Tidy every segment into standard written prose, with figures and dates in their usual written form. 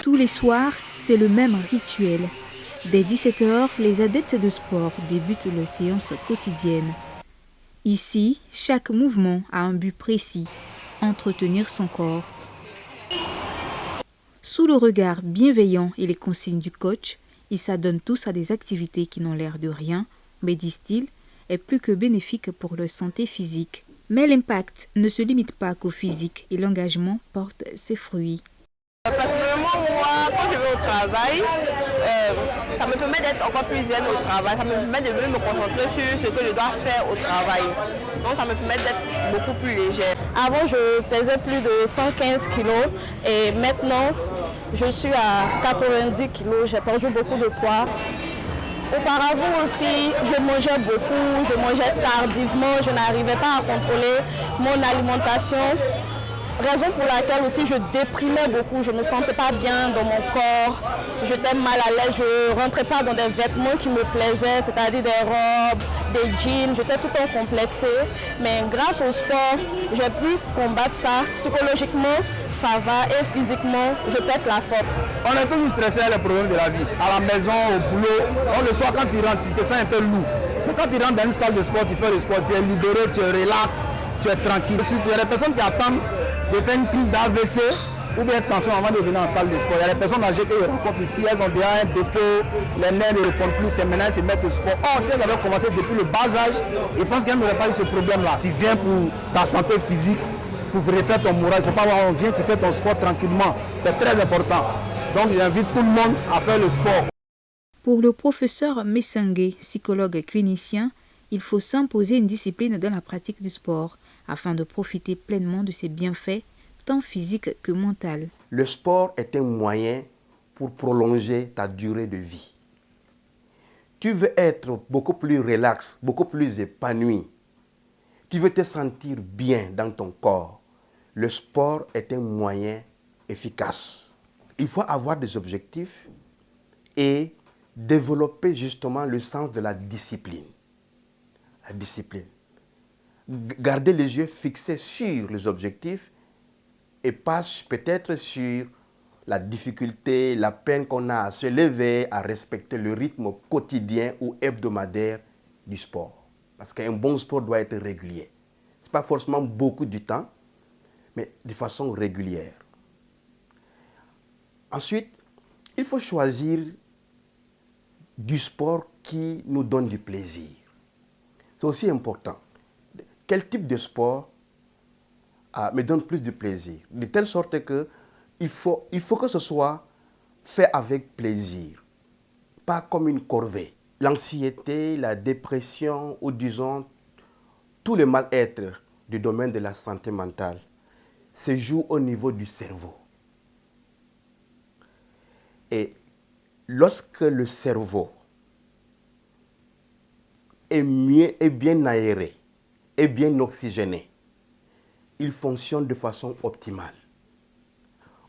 Tous les soirs, c'est le même rituel. Dès 17h, les adeptes de sport débutent leur séance quotidienne. Ici, chaque mouvement a un but précis, entretenir son corps. Sous le regard bienveillant et les consignes du coach, ils s'adonnent tous à des activités qui n'ont l'air de rien, mais disent-ils, est plus que bénéfique pour leur santé physique. Mais l'impact ne se limite pas qu'au physique et l'engagement porte ses fruits. Personnellement, moi, quand je vais au travail, ça me permet d'être encore plus zen au travail. Ça me permet de me concentrer sur ce que je dois faire au travail. Donc ça me permet d'être beaucoup plus légère. Avant, je pesais plus de 115 kilos et maintenant, je suis à 90 kilos. J'ai perdu beaucoup de poids. Auparavant aussi, je mangeais beaucoup, je mangeais tardivement, je n'arrivais pas à contrôler mon alimentation. Raison pour laquelle aussi je déprimais beaucoup, je ne me sentais pas bien dans mon corps, j'étais mal à l'aise, je ne rentrais pas dans des vêtements qui me plaisaient, c'est-à-dire des robes, des jeans, j'étais tout le temps complexée. Mais grâce au sport, j'ai pu combattre ça. Psychologiquement, ça va et physiquement, je pète la forme. On est toujours stressé à les problèmes de la vie, à la maison, au boulot. Donc le soir quand tu rentres, tu te sens un peu lourd. Mais quand tu rentres dans une salle de sport, tu fais le sport, tu es libéré, tu es relax, tu es tranquille. Il y a des personnes qui attendent de faire une crise d'AVC ou bien de tension avant de venir en salle de sport. Il y a des personnes âgées que je rencontre ici, elles ont déjà un défaut, les nerfs ne répondent plus, c'est maintenant elles se mettent au sport. Or, si elles avaient commencé depuis le bas âge, je pense qu'elles n'auraient pas eu ce problème-là. Tu viens pour ta santé physique, pour refaire ton moral, il ne faut pas avoir, on vient, tu fais ton sport tranquillement. C'est très important. Donc, j'invite tout le monde à faire le sport. Pour le professeur Messangué, psychologue et clinicien, il faut s'imposer une discipline dans la pratique du sport afin de profiter pleinement de ses bienfaits, tant physiques que mentaux. Le sport est un moyen pour prolonger ta durée de vie. Tu veux être beaucoup plus relax, beaucoup plus épanoui. Tu veux te sentir bien dans ton corps. Le sport est un moyen efficace. Il faut avoir des objectifs et développer justement le sens de la discipline. La discipline. Garder les yeux fixés sur les objectifs et pas peut-être sur la difficulté, la peine qu'on a à se lever, à respecter le rythme quotidien ou hebdomadaire du sport. Parce qu'un bon sport doit être régulier. Ce n'est pas forcément beaucoup du temps, mais de façon régulière. Ensuite, il faut choisir du sport qui nous donne du plaisir. C'est aussi important. Quel type de sport me donne plus de plaisir? De telle sorte que il faut que ce soit fait avec plaisir, pas comme une corvée. L'anxiété, la dépression ou disons tout le mal-être du domaine de la santé mentale se joue au niveau du cerveau. Et lorsque le cerveau est bien aéré, et bien oxygéné, il fonctionne de façon optimale.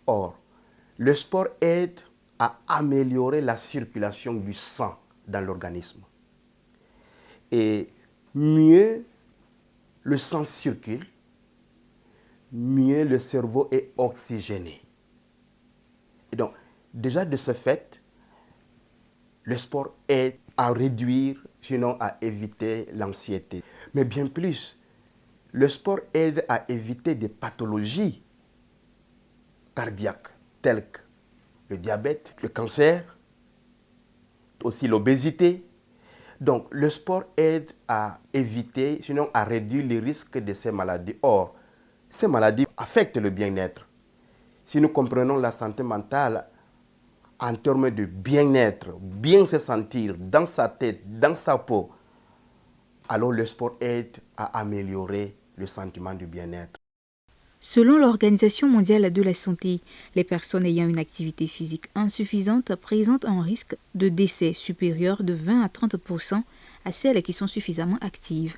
Or, le sport aide à améliorer la circulation du sang dans l'organisme. Et mieux le sang circule, mieux le cerveau est oxygéné. Et donc, déjà de ce fait, le sport aide à réduire, sinon à éviter l'anxiété. Mais bien plus, le sport aide à éviter des pathologies cardiaques telles que le diabète, le cancer, aussi l'obésité. Donc, le sport aide à éviter, sinon à réduire les risques de ces maladies. Or, ces maladies affectent le bien-être. Si nous comprenons la santé mentale en termes de bien-être, bien se sentir dans sa tête, dans sa peau, alors le sport aide à améliorer le sentiment du bien-être. Selon l'Organisation mondiale de la santé, les personnes ayant une activité physique insuffisante présentent un risque de décès supérieur de 20 à 30% à celles qui sont suffisamment actives.